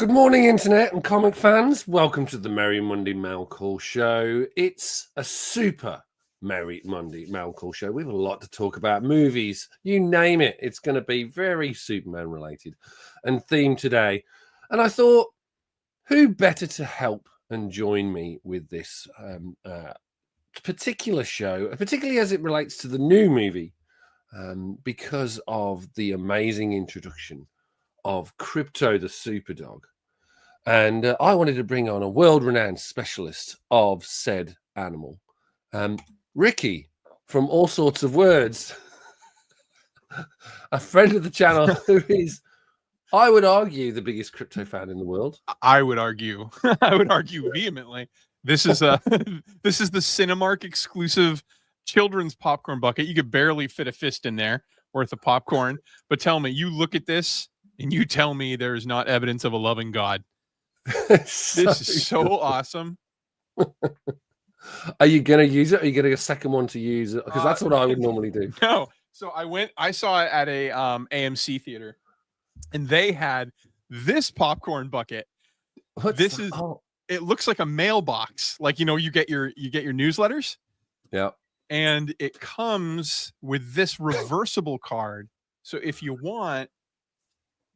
Good morning, Internet and comic fans. Welcome to the Merry Monday Mail Call Show. It's a super Merry Monday Mail Call Show. We have a lot to talk about. Movies, you name it. It's going to be very Superman related and themed today. And I thought, who better to help and join me with this particular show, particularly as it relates to the new movie, because of the amazing introduction of Crypto the Superdog. And I wanted to bring on a world-renowned specialist of said animal, Ricky from All Sorts of Words, a friend of the channel who is, I would argue, the biggest crypto fan in the world. I would argue vehemently. This is this is the Cinemark exclusive children's popcorn bucket. You could barely fit a fist in there worth of popcorn. But tell me, you look at this and you tell me there is not evidence of a loving God. This is so awesome. Are you going to use it? Are you getting a second one to use it? Because that's what I would normally do. No. So I saw it at a AMC theater, and they had this popcorn bucket. It looks like a mailbox. Like, you know, you get your newsletters. Yeah. And it comes with this reversible card. So if you want,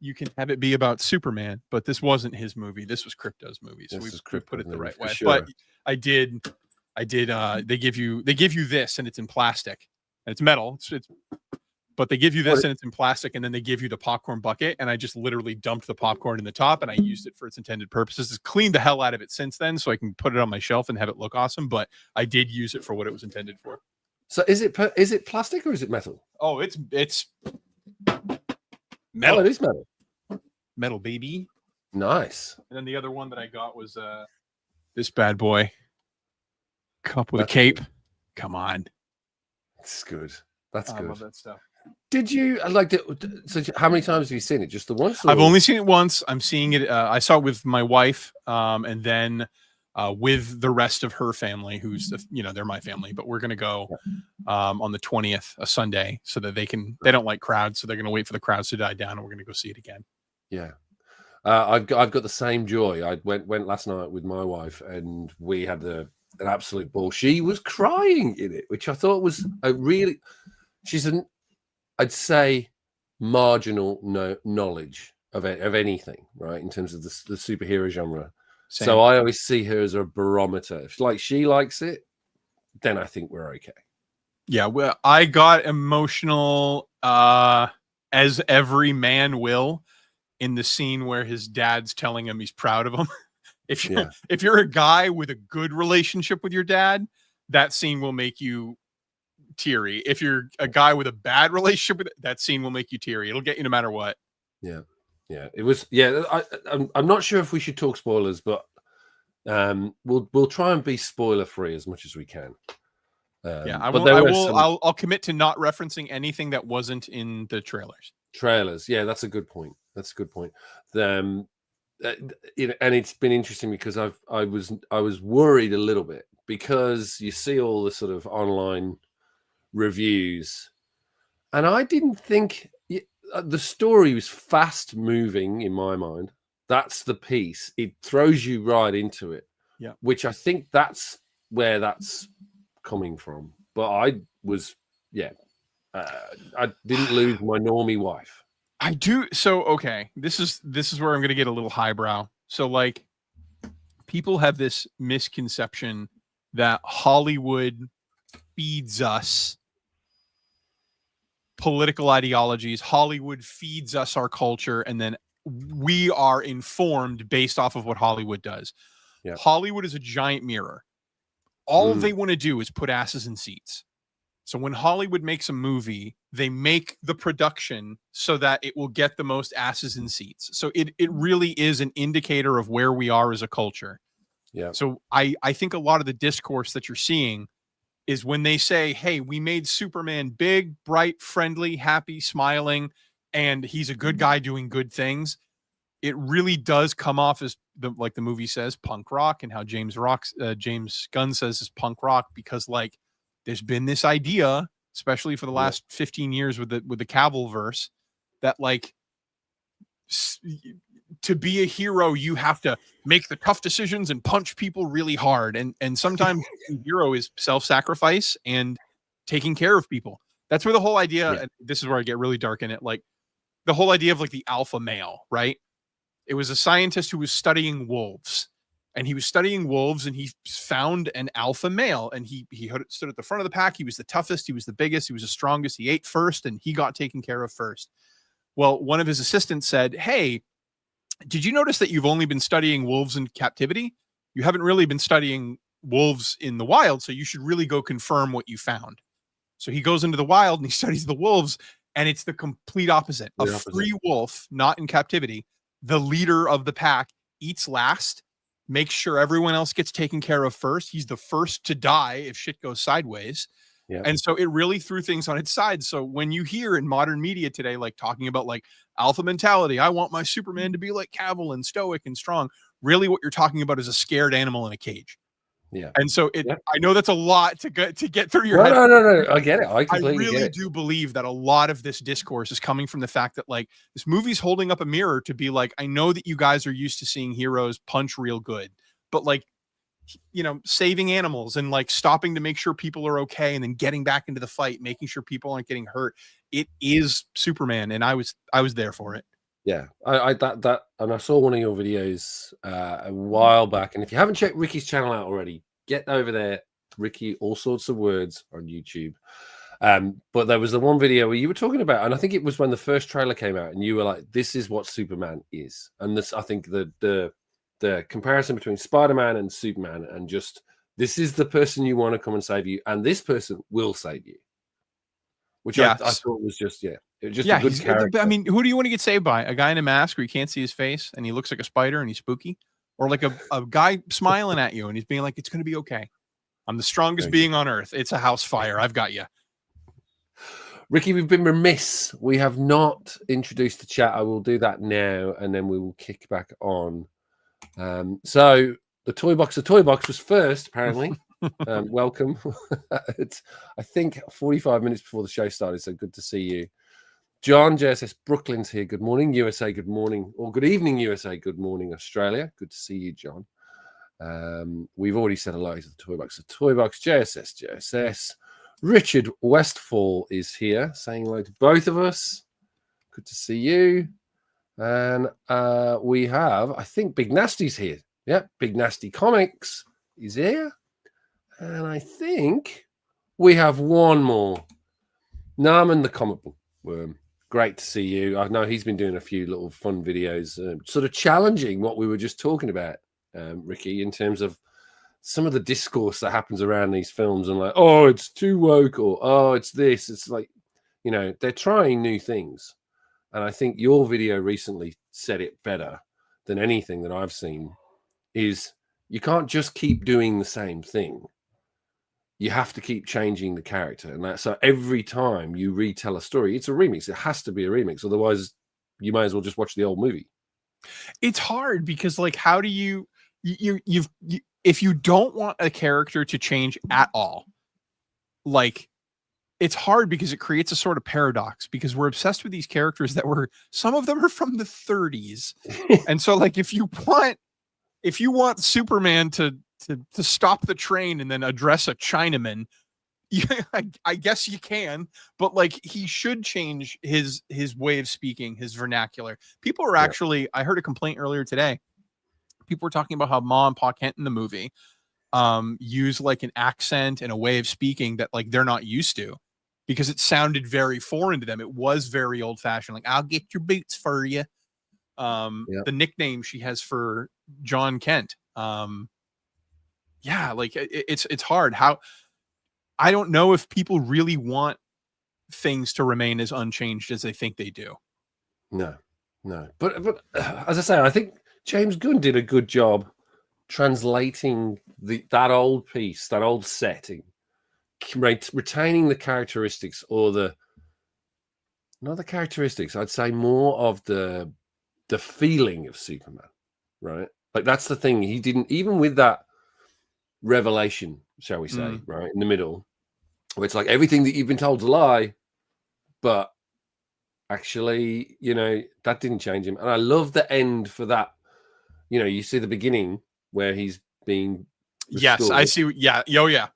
you can have it be about Superman, but this wasn't his movie. This was Crypto's movie. So we put it the right way. Sure. But I did. They give you this, and it's in plastic, and it's metal. But they give you this, and it's in plastic, and then they give you the popcorn bucket. And I just literally dumped the popcorn in the top, and I used it for its intended purposes. It's cleaned the hell out of it since then, so I can put it on my shelf and have it look awesome. But I did use it for what it was intended for. So is it plastic or is it metal? Oh, it's metal. Oh, it is metal. Metal, baby. Nice. And then the other one that I got was this bad boy. Cup with a cape. Come on. That's good. That's good. I love that stuff. Did you like it? So how many times have you seen it? Just the once? I've only seen it once. I'm seeing it. I saw it with my wife, and then with the rest of her family, who's they're my family, but we're gonna go on the 20th, a Sunday, so that they don't like crowds, so they're gonna wait for the crowds to die down, and we're gonna go see it again. Yeah. I've got the same joy. I went last night with my wife, and we had an absolute ball. She was crying in it, which I thought was she's I'd say marginal knowledge of anything, right, in terms of the superhero genre. Same. So I always see her as a barometer. If she likes it, then I think we're okay. Yeah, well, I got emotional, as every man will, in the scene where his dad's telling him he's proud of him. If you're a guy with a good relationship with your dad, that scene will make you teary. If you're a guy with a bad relationship with it, that scene will make you teary. It'll get you no matter what. Yeah. It was. Yeah, I'm not sure if we should talk spoilers, but we'll try and be spoiler free as much as we can. I'll commit to not referencing anything that wasn't in the trailers. Yeah, that's a good point. And it's been interesting because I was worried a little bit because you see all the sort of online reviews, and I didn't think the story was fast moving in my mind. That's the piece. It throws you right into it. Yeah. Which I think that's where that's coming from. But I didn't lose my normie wife. I do. So, okay. This is where I'm going to get a little highbrow. So, like, people have this misconception that Hollywood feeds us political ideologies. Hollywood feeds us our culture, and then we are informed based off of what Hollywood does. Yeah. Hollywood is a giant mirror. All they want to do is put asses in seats. So when Hollywood makes a movie, they make the production so that it will get the most asses in seats. So it really is an indicator of where we are as a culture. Yeah. So I think a lot of the discourse that you're seeing is when they say, hey, we made Superman big, bright, friendly, happy, smiling, and he's a good guy doing good things. It really does come off as, like the movie says, punk rock, and how James Gunn says is punk rock, because like there's been this idea, especially for the last 15 years with the Cavill verse, that like to be a hero, you have to make the tough decisions and punch people really hard. And sometimes the hero is self-sacrifice and taking care of people. That's where the whole idea, and this is where I get really dark in it, like the whole idea of like the alpha male, right? It was a scientist who was studying wolves. And he was studying wolves and he found an alpha male, and he stood at the front of the pack. He was the toughest. He was the biggest. He was the strongest. He ate first and he got taken care of first. Well, one of his assistants said, "Hey, did you notice that you've only been studying wolves in captivity? You haven't really been studying wolves in the wild. So you should really go confirm what you found." So he goes into the wild and he studies the wolves, and it's the complete opposite. A free wolf, not in captivity, the leader of the pack, eats last, makes sure everyone else gets taken care of first. He's the first to die if shit goes sideways. Yeah. And so it really threw things on its side. So when you hear in modern media today, like talking about like alpha mentality, I want my Superman to be like Cavill and stoic and strong. Really what you're talking about is a scared animal in a cage. Yeah. And so I know that's a lot to get through your head. No. I get it. I completely really get it. do believe that a lot of this discourse is coming from the fact that like this movie's holding up a mirror to be like, I know that you guys are used to seeing heroes punch real good, but like, you know, saving animals and like stopping to make sure people are okay and then getting back into the fight, making sure people aren't getting hurt. It is Superman. And I was there for it. Yeah, and I saw one of your videos a while back. And if you haven't checked Ricky's channel out already, get over there. Ricky, all sorts of words on YouTube. But there was the one video where you were talking about, and I think it was when the first trailer came out, and you were like, "This is what Superman is." And this, I think, the comparison between Spider-Man and Superman, and just this is the person you want to come and save you, and this person will save you. Which I thought was just it was just a good character. I mean, who do you want to get saved by? A guy in a mask where you can't see his face and he looks like a spider and he's spooky, or like a guy smiling at you and he's being like, "It's going to be okay. I'm the strongest being on earth. It's a house fire. I've got you." Ricky, we've been remiss. We have not introduced the chat. I will do that now, and then we will kick back on. So the toy box was first, apparently. Welcome. It's, I think, 45 minutes before the show started, so good to see you. John JSS Brooklyn's here. Good morning, USA. Good morning, or good evening, USA. Good morning, Australia. Good to see you, John. We've already said hello to the toy box. The toy box, JSS. Richard Westfall is here, saying hello to both of us. Good to see you. And we have, I think, Big Nasty's here. Yep, Big Nasty Comics is here. And I think we have one more. Naaman the Comic Book Worm. Great to see you. I know he's been doing a few little fun videos, sort of challenging what we were just talking about, Ricky, in terms of some of the discourse that happens around these films and like, oh, it's too woke, or oh, it's this. It's like, you know, they're trying new things. And I think your video recently said it better than anything that I've seen, is you can't just keep doing the same thing. You have to keep changing the character. And so every time you retell a story, it's a remix. It has to be a remix. Otherwise, you might as well just watch the old movie. It's hard because, like, how do you if you don't want a character to change at all, like, it's hard because it creates a sort of paradox, because we're obsessed with these characters that some of them are from the 30s. And so, like, if you want Superman to stop the train and then address a Chinaman, I guess you can, but like, he should change his way of speaking, his vernacular. People are actually, I heard a complaint earlier today. People were talking about how Ma and Pa Kent in the movie use like an accent and a way of speaking that like they're not used to, because it sounded very foreign to them. It was very old fashioned. Like, I'll get your boots for you. The nickname she has for John Kent. Like it's hard. How, I don't know if people really want things to remain as unchanged as they think they do. No. But as I say, I think James Gunn did a good job translating that old piece, that old setting, retaining the characteristics, or not the characteristics, I'd say more of the feeling of Superman, right? Like, that's the thing. He didn't, even with that revelation, shall we say, right in the middle, where it's like everything that you've been told is a lie, but actually, that didn't change him. And I love the end for that. You see the beginning where he's being Yes, restored, I see. Yeah. Oh, yeah.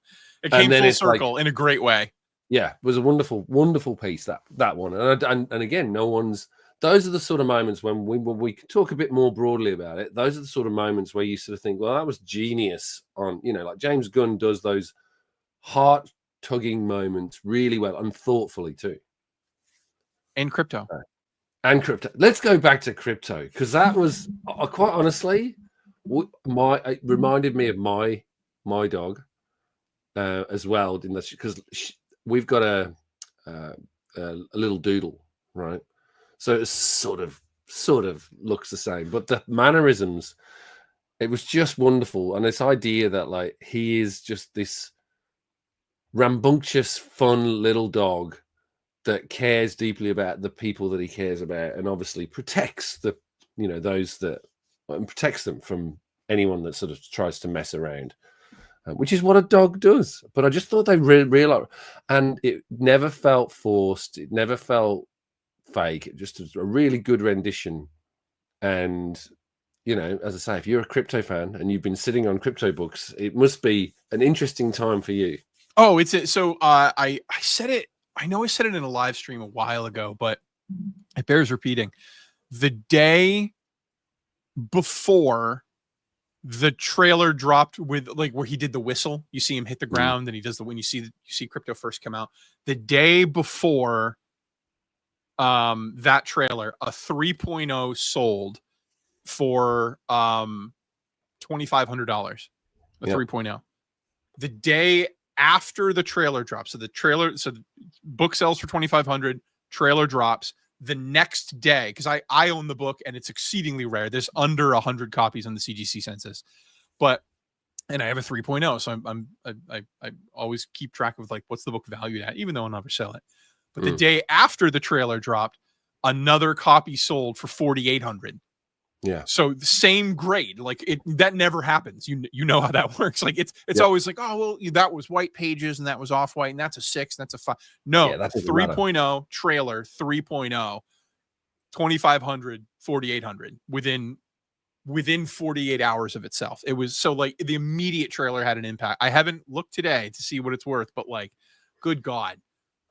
It and came then full it's like, circle in a great way. yeah, it was a wonderful, wonderful piece, that one. And again, those are the sort of moments when we can talk a bit more broadly about it. Those are the sort of moments where you sort of think, well, that was genius on, like James Gunn does those heart tugging moments really well and thoughtfully too. And crypto. And crypto. Let's go back to crypto, because that was quite honestly, it reminded me of my dog as well, because we've got a little doodle, right? So it sort of looks the same, but the mannerisms, it was just wonderful. And this idea that like he is just this rambunctious, fun little dog that cares deeply about the people that he cares about, and obviously protects those that, and protects them from anyone that sort of tries to mess around, which is what a dog does. But I just thought they realized, and it never felt forced. It never felt fake. It just was a really good rendition. And as I say, if you're a crypto fan and you've been sitting on crypto books, it must be an interesting time for you. Oh, so I said it. I know I said it in a live stream a while ago, but it bears repeating. The day before the trailer dropped, with like where he did the whistle, you see him hit the ground, and he does when you see crypto first come out. The day before that trailer, a 3.0 sold for $2,500. A 3.0. The day after the trailer drops, so the book sells for 2,500, trailer drops the next day, because I own the book and it's exceedingly rare. There's under 100 copies on the CGC census, and I have a 3.0, so I always keep track of like what's the book valued at, even though I'll never sell it. But the day after the trailer dropped, another copy sold for 4,800. Yeah. So the same grade, like that never happens. You know how that works. Like it's always like, oh, well, that was white pages and that was off white and that's a 6, and that's a 5. No, that's 3.0 trailer, 3.0, 2,500, 4,800 within 48 hours of itself. It was so like the immediate trailer had an impact. I haven't looked today to see what it's worth, but like, good God.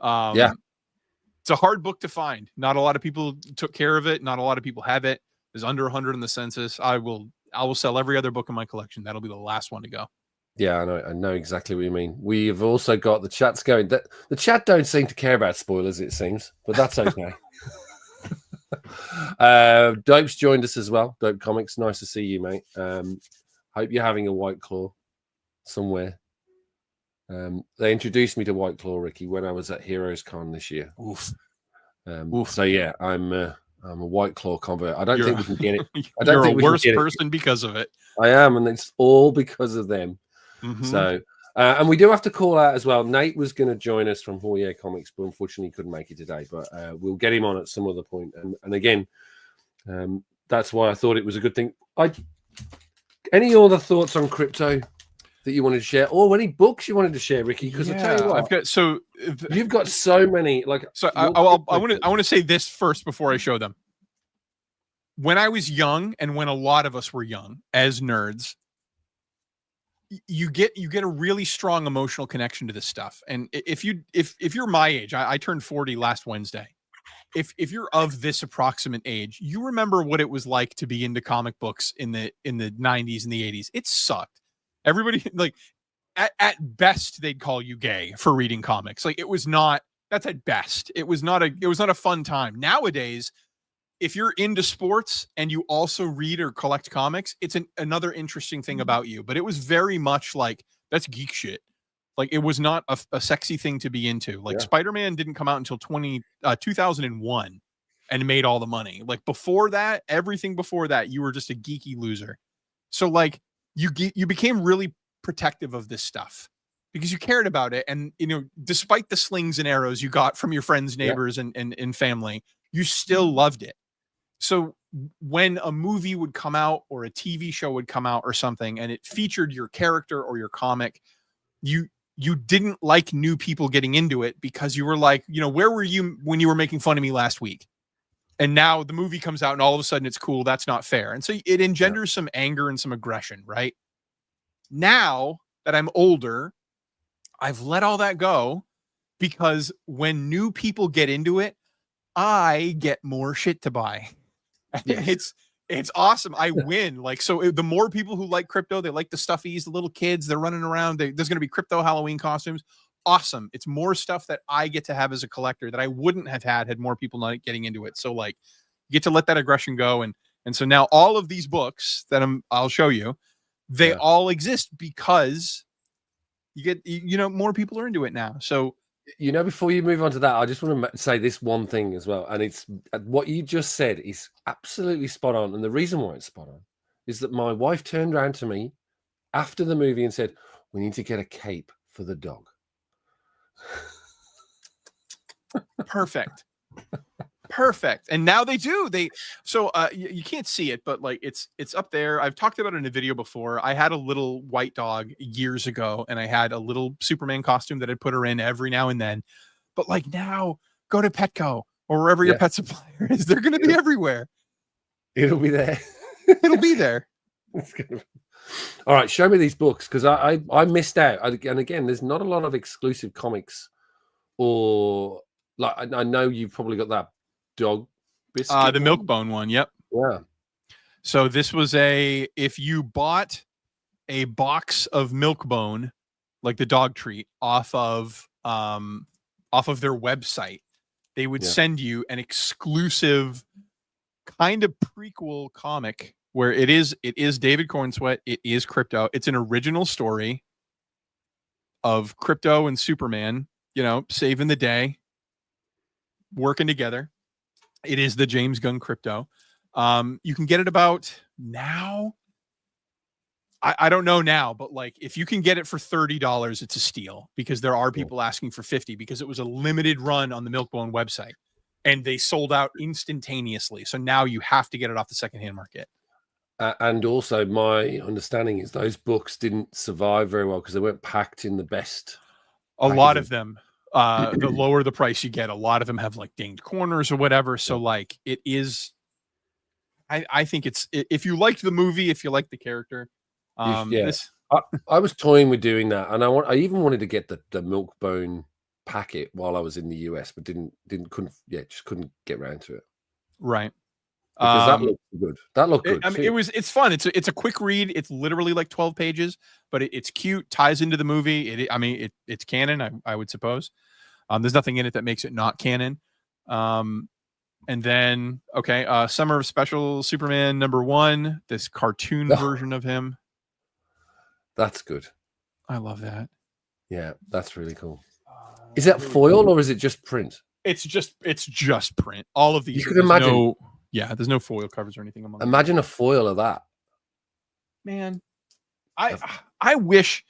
It's a hard book to find. Not a lot of people took care of it. Not a lot of people have it. There's under 100 in the census. I will sell every other book in my collection. That'll be the last one to go. Yeah, I know exactly what you mean. We've also got the chats going. The chat don't seem to care about spoilers, it seems, but that's okay. Dope's joined us as well. Dope Comics, nice to see you, mate. Hope you're having a White Claw somewhere. They introduced me to White Claw, Ricky, when I was at Heroes Con this year. Oof. So yeah, I'm a White Claw convert. I don't think we can get it. You're a worse person because of it. I am, and it's all because of them. Mm-hmm. So, and we do have to call out as well. Nate was going to join us from Hoyer Comics, but unfortunately couldn't make it today. But we'll get him on at some other point. And again, that's why I thought it was a good thing. Any other thoughts on crypto that you wanted to share, or any books you wanted to share, Ricky? Because I tell you what, you've got so many. I want to say this first before I show them. When I was young, and when a lot of us were young as nerds, you get a really strong emotional connection to this stuff. And if you're my age, I turned 40 last Wednesday. If you're of this approximate age, you remember what it was like to be into comic books in the 90s and the 80s. It sucked. Everybody, like, at best they'd call you gay for reading comics. Like, it was not. That's at best. It was not a fun time. Nowadays, if you're into sports and you also read or collect comics, it's another interesting thing about you. But it was very much like, that's geek shit. Like, it was not a sexy thing to be into. Like, Spider-Man didn't come out until 2001 and made all the money. Like, before that, everything before that, you were just a geeky loser. So like, you became really protective of this stuff because you cared about it. And, despite the slings and arrows you got from your friends, neighbors, and family, you still loved it. So when a movie would come out or a TV show would come out or something, and it featured your character or your comic, you you didn't like new people getting into it because you were like, where were you when you were making fun of me last week? And now the movie comes out and all of a sudden it's cool. That's not fair. And so it engenders some anger and some aggression, right? Now that I'm older, I've let all that go because when new people get into it, I get more shit to buy. Yes. It's awesome. I win. Like, so the more people who like crypto, they like the stuffies, the little kids, they're running around. There's going to be crypto Halloween costumes. Awesome. It's more stuff that I get to have as a collector that I wouldn't have had more people not getting into it. So like, you get to let that aggression go. And so now all of these books that I'll show you, they all exist because you get, more people are into it now. So, Before you move on to that, I just want to say this one thing as well. And it's what you just said is absolutely spot on. And the reason why it's spot on is that my wife turned around to me after the movie and said, we need to get a cape for the dog. Perfect. And now they do. You can't see it, but like it's up there. I've talked about it in a video before. I had a little white dog years ago, and I had a little Superman costume that I'd put her in every now and then. But like now, go to Petco or wherever your pet supplier is. They're going to be everywhere. It'll be there. It'll be there. All right, show me these books because I missed out. And again, there's not a lot of exclusive comics, or like I know you've probably got that dog biscuit. The Milkbone one. Yep. Yeah. So this was if you bought a box of Milkbone, like the dog treat, off of their website, they would send you an exclusive kind of prequel comic where it is David Cornsweet. It is Crypto. It's an original story of Crypto and Superman, saving the day, working together. It is the James Gunn Crypto. You can get it about now. I don't know now, but like if you can get it for $30, it's a steal because there are people asking for $50 because it was a limited run on the Milkbone website and they sold out instantaneously. So now you have to get it off the secondhand market. And also my understanding is those books didn't survive very well because they weren't packed in the best. A lot of them. The lower the price you get, a lot of them have like dinged corners or whatever. So like it is, I think it's, if you liked the movie, if you like the character, I was toying with doing that, and I even wanted to get the Milkbone packet while I was in the US, but couldn't get around to it. Right. Because that looked good. That looked good. It's fun. It's a quick read. It's literally like 12 pages, but it's cute, ties into the movie. It's canon, I would suppose. There's nothing in it that makes it not canon. And then, Summer of Special Superman #1, this cartoon version of him. That's good. I love that. Yeah, that's really cool. Is that foil or is it just print? It's just print. All of these. You could imagine. There's no foil covers or anything among them. Imagine a foil of that. Man, I wish,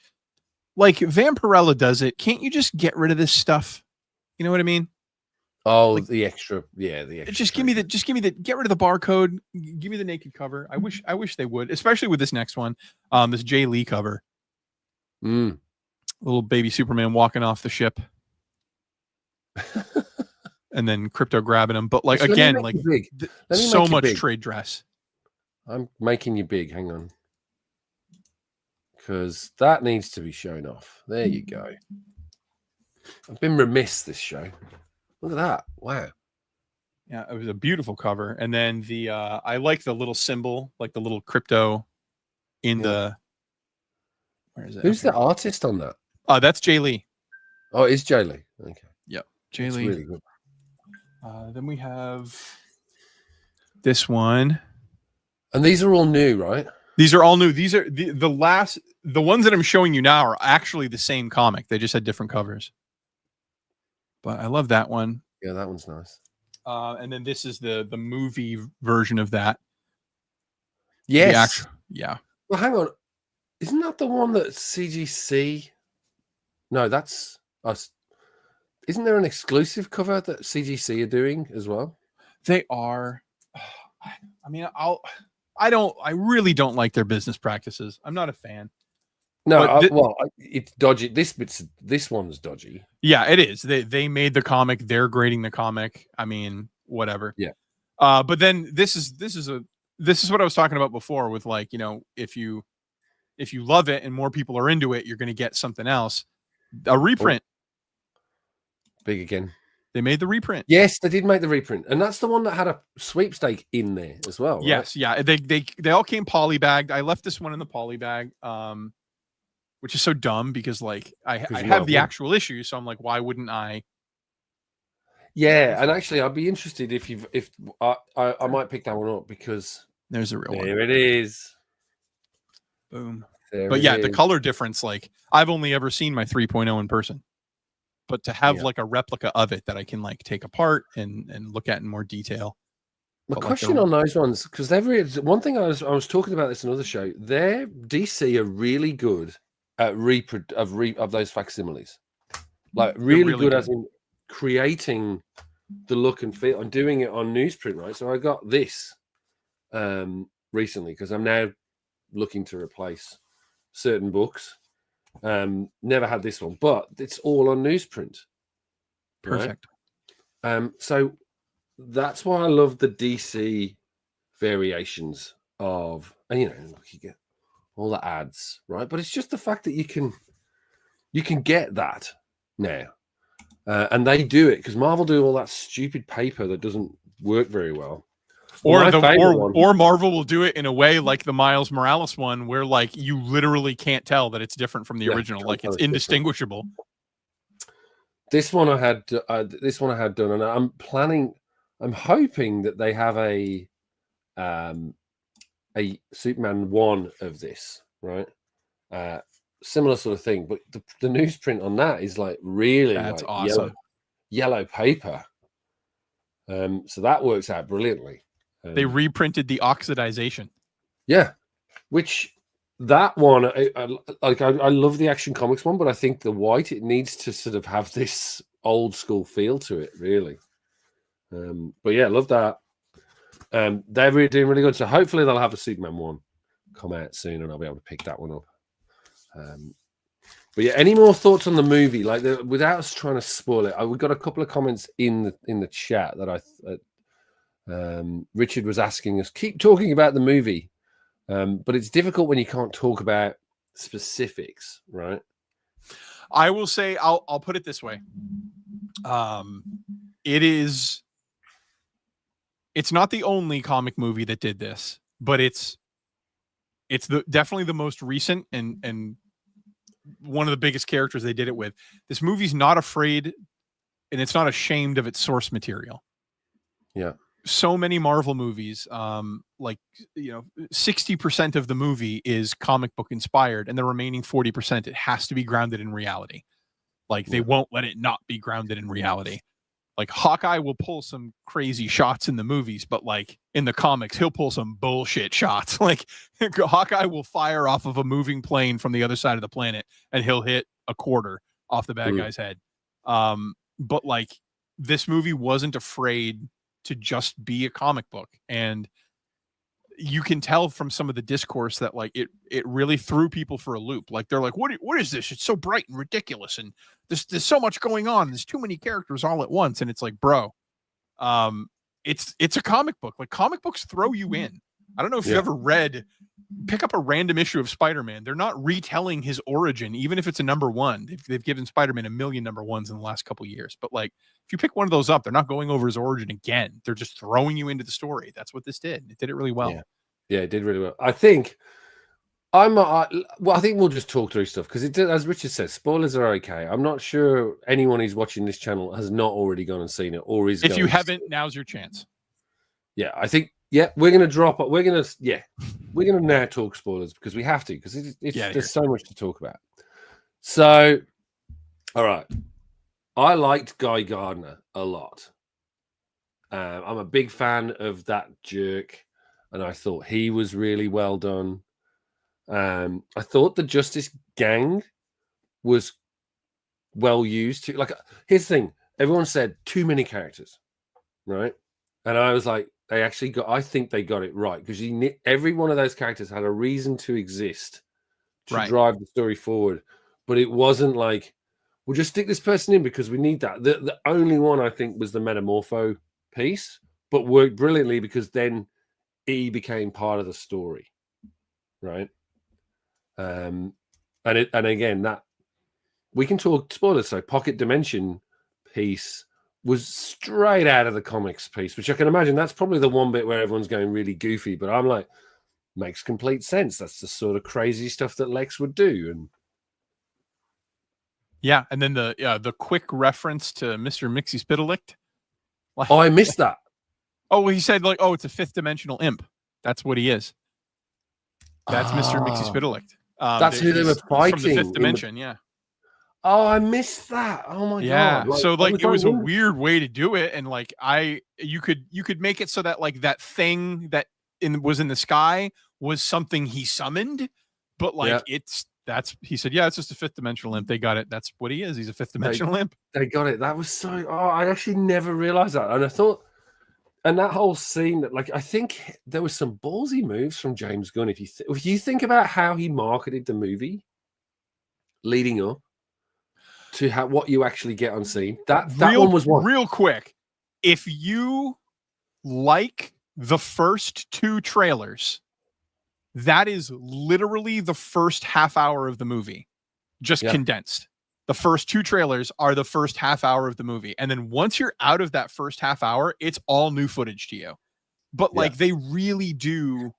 like Vampirella does it. Can't you just get rid of this stuff? You know what I mean? Oh, like, the extra. Just give me the. Get rid of the barcode. Give me the naked cover. I wish they would, especially with this next one. This Jay Lee cover. Little baby Superman walking off the ship. And then Crypto grabbing him, but like again, like so much big. Trade dress. I'm making you big. Hang on, because that needs to be shown off. There you go. I've been remiss this show. Look at that! Wow. Yeah, it was a beautiful cover, and then I like the little symbol, like the little crypto in the. Where is it? Who's the artist on that? That's Jay Lee. Oh, it's Jay Lee. Okay. Yep, Jay Lee. Really good. Then we have this one. And these are all new, right? These are all new. These are the ones that I'm showing you now are actually the same comic. They just had different covers. But I love that one. Yeah, that one's nice. And then this is the movie version of that. Yes. Yeah. Well, hang on. Isn't that the one that CGC? No, that's us. Isn't there an exclusive cover that CGC are doing as well? They are. I mean, I really don't like their business practices. I'm not a fan. No, it's dodgy. This one's dodgy. Yeah, it is. They made the comic. They're grading the comic. I mean, whatever. Yeah. But then this is what I was talking about before with, like, if you love it and more people are into it, you're going to get something else. A reprint. Big again. They made the reprint. Yes, they did make the reprint, and that's the one that had a sweepstake in there as well. Right? Yes, yeah. They all came polybagged. I left this one in the poly bag, which is so dumb because, like, I have the actual issue, so I'm like, why wouldn't I? Yeah, and actually, I'd be interested if I might pick that one up because there's a real one. There it is. Boom. But yeah, the color difference, like, I've only ever seen my 3.0 in person. But to have like a replica of it that I can like take apart and look at in more detail. My question on those ones, because one thing I was talking about this in another show, their DC are really good at of those facsimiles. Like really good as in creating the look and feel and doing it on newsprint, right? So I got this recently because I'm now looking to replace certain books. Never had this one, but it's all on newsprint. Perfect. Right? So that's why I love the DC variations of, and you get all the ads, right? But it's just the fact that you can get that now, and they do it because Marvel do all that stupid paper that doesn't work very well. Or Marvel will do it in a way like the Miles Morales one, where like you literally can't tell that it's different from the original, like it's indistinguishable. This one I had done, and I'm hoping that they have a Superman 1 of this, right? Similar sort of thing, but the newsprint on that is like really that's like awesome. Yellow paper. So that works out brilliantly. They reprinted the oxidization. Yeah, which that one, I love the Action Comics one, but I think the white, it needs to sort of have this old school feel to it, really. But yeah, love that. They're really doing really good. So hopefully they'll have a Superman 1 come out soon, and I'll be able to pick that one up. But yeah, any more thoughts on the movie? Like, without us trying to spoil it, we've got a couple of comments in the chat that Richard was asking us, keep talking about the movie, but it's difficult when you can't talk about specifics, right? I will say, I'll put it this way. It's not the only comic movie that did this, but it's definitely the most recent and one of the biggest characters they did it with. This movie's not afraid and it's not ashamed of its source material. Yeah. So many Marvel movies, 60% of the movie is comic book inspired, and the remaining 40%, it has to be grounded in reality. Like, they won't let it not be grounded in reality. Like, Hawkeye will pull some crazy shots in the movies, but like in the comics, he'll pull some bullshit shots. Like, Hawkeye will fire off of a moving plane from the other side of the planet, and he'll hit a quarter off the bad guy's head. But like, this movie wasn't afraid to just be a comic book, and you can tell from some of the discourse that like it really threw people for a loop. Like, they're like, what is this? It's so bright and ridiculous, and there's so much going on. There's too many characters all at once. And it's like, bro, it's a comic book. Like, comic books throw you in. I don't know if you've ever pick up a random issue of Spider-Man. They're not retelling his origin, even if it's a number one. They've given Spider-Man a million number ones in the last couple of years. But like, if you pick one of those up, they're not going over his origin again. They're just throwing you into the story. That's what this did. It did it really well. Yeah, it did really well. I think I think we'll just talk through stuff because, as Richard says, spoilers are okay. I'm not sure anyone who's watching this channel has not already gone and seen it, or is. If you haven't, now's your chance. Yeah, I think. Yeah, we're gonna drop it. We're gonna now talk spoilers because we have to, because there's so much to talk about. So, all right, I liked Guy Gardner a lot. I'm a big fan of that jerk, and I thought he was really well done. I thought the Justice Gang was well used too. Like, here's the thing: everyone said too many characters, right? And I was like, I think they got it right, because every one of those characters had a reason to exist to drive the story forward. But it wasn't like, we'll just stick this person in because we need that. The only one I think was the Metamorpho piece, but worked brilliantly because then he became part of the story, right? And again, that we can talk spoilers. So Pocket Dimension piece was straight out of the comics piece, which I can imagine that's probably the one bit where everyone's going really goofy. But I'm like, makes complete sense. That's the sort of crazy stuff that Lex would do. And yeah, and then the quick reference to Mr. Mixie-Spittlelicht. Oh, I missed that. Oh, he said like, oh, it's a fifth dimensional imp. That's what he is. That's Mr. Mixie-Spittlelicht. That's who they were fighting from the fifth dimension. Yeah. Oh, I missed that. Oh my god! Like, so like it was a weird way to do it, and like you could make it so that like that thing that was in the sky was something he summoned, but like he said, yeah, it's just a fifth dimensional imp. They got it. That's what he is. He's a fifth dimensional imp. They got it. That was so. Oh, I actually never realized that, and I thought, and that whole scene that like I think there was some ballsy moves from James Gunn. If you think about how he marketed the movie, leading up to what you actually get on scene. That one was one. Real quick, if you like the first two trailers, that is literally the first half hour of the movie, just condensed. The first two trailers are the first half hour of the movie. And then once you're out of that first half hour, it's all new footage to you. But like they really do.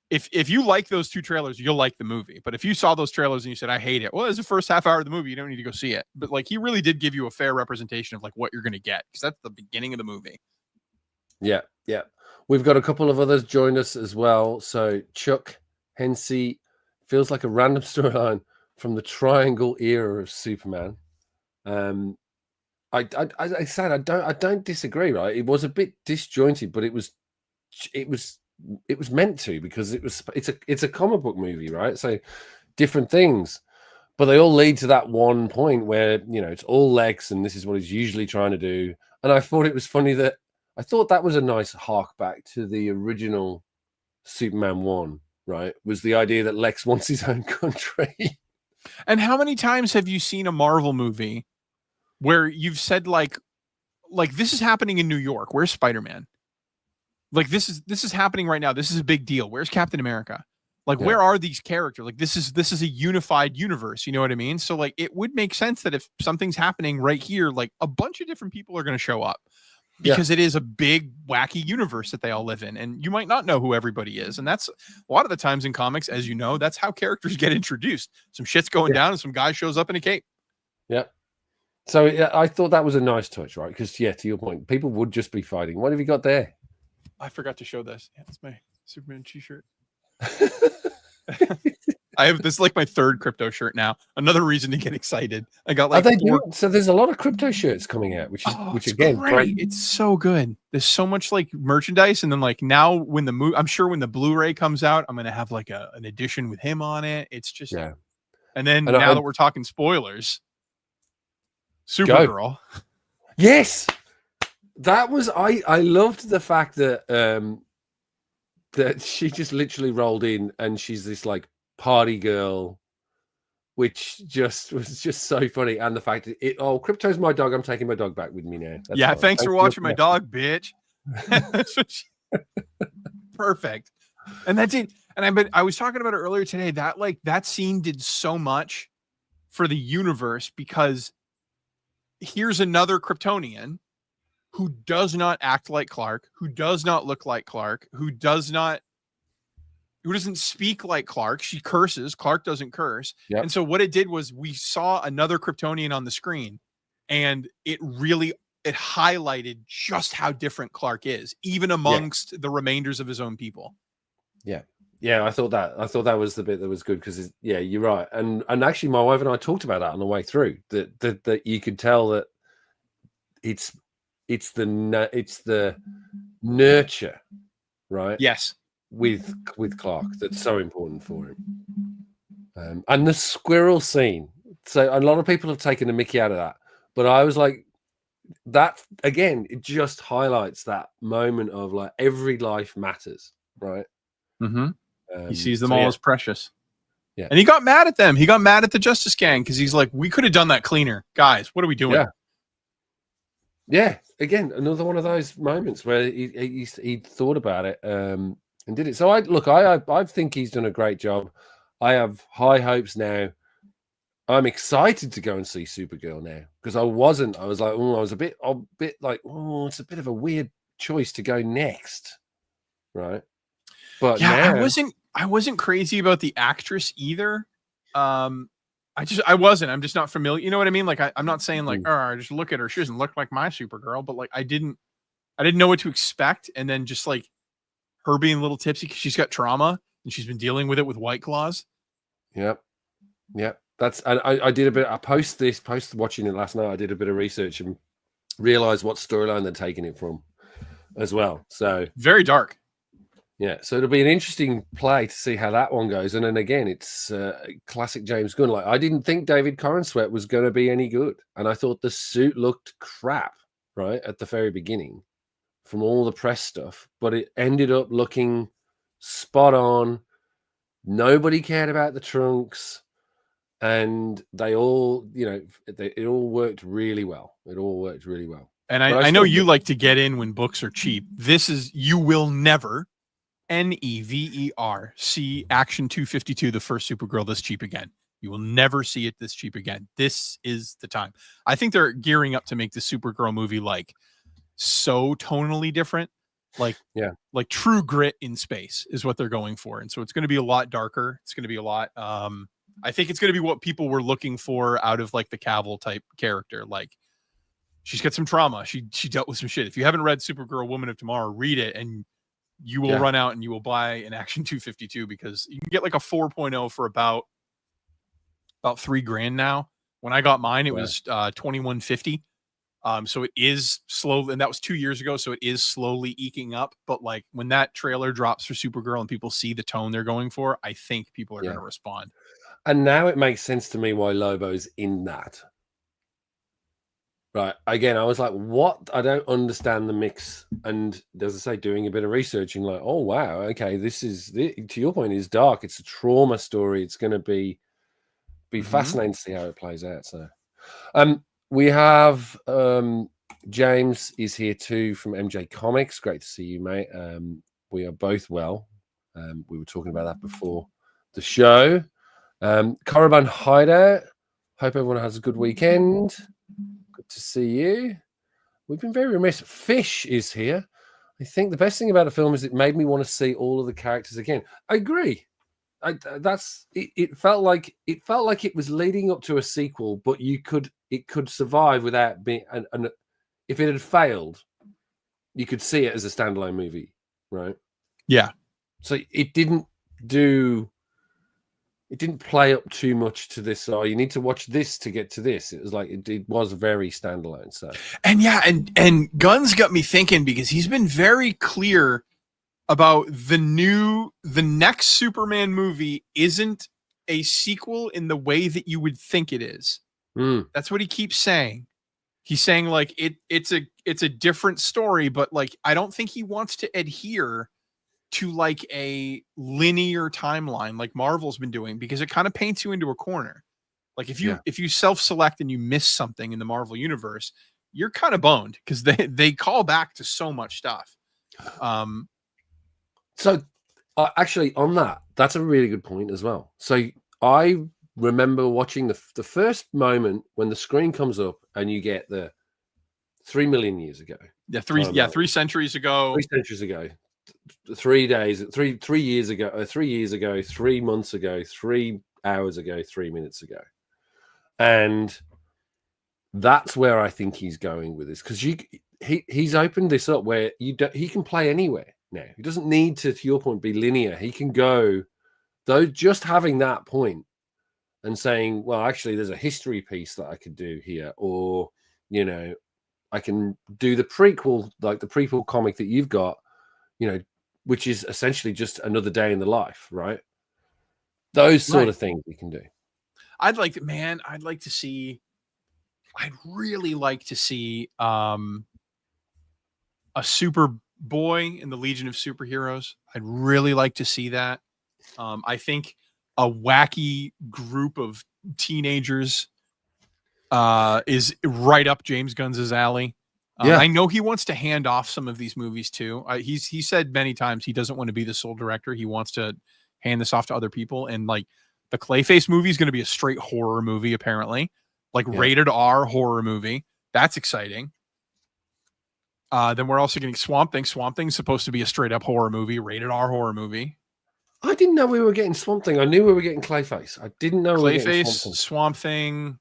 If you like those two trailers, you'll like the movie. But if you saw those trailers and you said, I hate it, well, it's the first half hour of the movie. You don't need to go see it. But like, he really did give you a fair representation of like what you're going to get, because that's the beginning of the movie. Yeah. Yeah. We've got a couple of others joined us as well. So Chuck Hensey feels like a random storyline from the Triangle era of Superman. I said, I don't disagree, right? It was a bit disjointed, but it was meant to, because it's a comic book movie, right? So different things, but they all lead to that one point where, you know, it's all Lex and this is what he's usually trying to do. And I thought it was funny that was a nice hark back to the original Superman 1, right? Was the idea that Lex wants his own country. And how many times have you seen a Marvel movie where you've said like this is happening in New York? Where's Spider-Man? Like this is happening right now. This is a big deal. Where's Captain America? Like, where are these characters? Like, this is a unified universe. You know what I mean? So like, it would make sense that if something's happening right here, like a bunch of different people are going to show up, because it is a big, wacky universe that they all live in. And you might not know who everybody is. And that's a lot of the times in comics, as you know, that's how characters get introduced. Some shit's going down and some guy shows up in a cape. Yeah. So I thought that was a nice touch, right? Because to your point, people would just be fighting. What have you got there? I forgot to show this. Yeah, it's my Superman t-shirt. I have this, like, my third crypto shirt now. Another reason to get excited. I got like so there's a lot of crypto shirts coming out, which again, great. It's so good. There's so much like merchandise, and then like now when I'm sure when the Blu-ray comes out, I'm gonna have like an edition with him on it. It's just and then now that we're talking spoilers, Supergirl. Yes, that was I loved the fact that that she just literally rolled in and she's this like party girl, which was just so funny. And the fact that Crypto's my dog, I'm taking my dog back with me now. That's fine. Thanks for watching my dog, bitch. Perfect. And that's it. And I was talking about it earlier today, that like that scene did so much for the universe, because here's another Kryptonian who does not act like Clark, who does not look like Clark, who doesn't speak like Clark. She curses. Clark doesn't curse. Yep. And so what it did was we saw another Kryptonian on the screen, and it highlighted just how different Clark is, even amongst the remainders of his own people. Yeah. Yeah, I thought that was the bit that was good, because you're right. And actually my wife and I talked about that on the way through, that you could tell that it's the nurture, right? Yes. With Clark, that's so important for him. And the squirrel scene. So a lot of people have taken the mickey out of that, but I was like, that again, it just highlights that moment of like every life matters, right? Mm-hmm. He sees them all as precious. Yeah. And he got mad at them. He got mad at the Justice Gang because he's like, we could have done that cleaner. Guys, what are we doing? Yeah. Yeah. Again, another one of those moments where he thought about it and did it. So I think he's done a great job. I have high hopes now. I'm excited to go and see Supergirl now because I was like, oh, I was a bit like, oh, it's a bit of a weird choice to go next, right? But Yeah, now, I wasn't crazy about the actress either. I wasn't. I'm just not familiar. You know what I mean? Like I'm not saying like, oh, just look at her. She doesn't look like my Supergirl, but like I didn't know what to expect. And then just like her being a little tipsy because she's got trauma and she's been dealing with it with White Claws. Yep. That's I did a bit. I post watching it last night. I did a bit of research and realized what storyline they're taking it from as well. So very dark. Yeah, so it'll be an interesting play to see how that one goes. And then again, it's classic James Gunn. Like I didn't think David Corenswet was going to be any good, and I thought the suit looked crap right at the very beginning from all the press stuff, but it ended up looking spot on. Nobody cared about the trunks, and they all, it all worked really well. It all worked really well. And I know you like to get in when books are cheap. This is You Will Never, NEVER, see Action 252, the first Supergirl, this cheap again. You will never see it this cheap again. This is the time. I think they're gearing up to make the Supergirl movie like so tonally different. Like True Grit in space is what they're going for. And so it's going to be a lot darker. It's going to be a lot I think it's going to be what people were looking for out of like the Cavill type character. Like she's got some trauma. She dealt with some shit. If you haven't read Supergirl Woman of Tomorrow, read it and you will run out and you will buy an Action 252 because you can get like a 4.0 for about $3,000 now. When I got mine, it was $2,150. So it is slow, and that was 2 years ago. So it is slowly eking up. But like when that trailer drops for Supergirl and people see the tone they're going for, I think people are going to respond. And now it makes sense to me why Lobo's in that. Right. Again, I was like, what? I don't understand the mix. And as I say, doing a bit of researching, like, oh, wow. Okay. To your point, is dark. It's a trauma story. It's going to be fascinating to see how it plays out. So we have James is here too from MJ Comics. Great to see you, mate. We are both well. We were talking about that before the show. Caravan Hideout. Hope everyone has a good weekend. Good to see you. We've been very remiss. Fish is here. I think the best thing about the film is it made me want to see all of the characters again. I agree. It felt like it was leading up to a sequel, but it could survive without being. And if it had failed, you could see it as a standalone movie, right? Yeah. So it didn't play up too much to this. Oh, you need to watch this to get to this. It was like it was very standalone. So and Gunn's got me thinking because he's been very clear about the next Superman movie isn't a sequel in the way that you would think it is. That's what he keeps saying. He's saying like it's a different story, but like I don't think he wants to adhere to like a linear timeline like Marvel's been doing because it kind of paints you into a corner. Like if you self-select and you miss something in the Marvel universe, you're kind of boned because they call back to so much stuff. So actually on that's a really good point as well. So I remember watching the first moment when the screen comes up and you get the 3 million years ago. 3 centuries ago. 3 centuries ago. 3 days, 3 years ago, 3 years ago, 3 months ago, 3 hours ago, 3 minutes ago. And that's where I think he's going with this because he's opened this up where he can play anywhere now. He doesn't need to your point, be linear. He can go, though, just having that point and saying, well, actually, there's a history piece that I could do here, or, I can do the prequel, like the prequel comic that you've got, which is essentially just another day in the life, right? Those sort of things we can do. I'd really like to see a Superboy in the Legion of Superheroes. I'd really like to see that. I think a wacky group of teenagers is right up James Gunn's alley. Yeah. I know he wants to hand off some of these movies too. He said many times he doesn't want to be the sole director. He wants to hand this off to other people. And like the Clayface movie is going to be a straight horror movie, apparently, like rated R horror movie. That's exciting. Then we're also getting Swamp Thing. Swamp Thing's supposed to be a straight up horror movie, rated R horror movie. I didn't know we were getting Swamp Thing. I knew we were getting Clayface. I didn't know Clayface, we were getting Swamp Thing.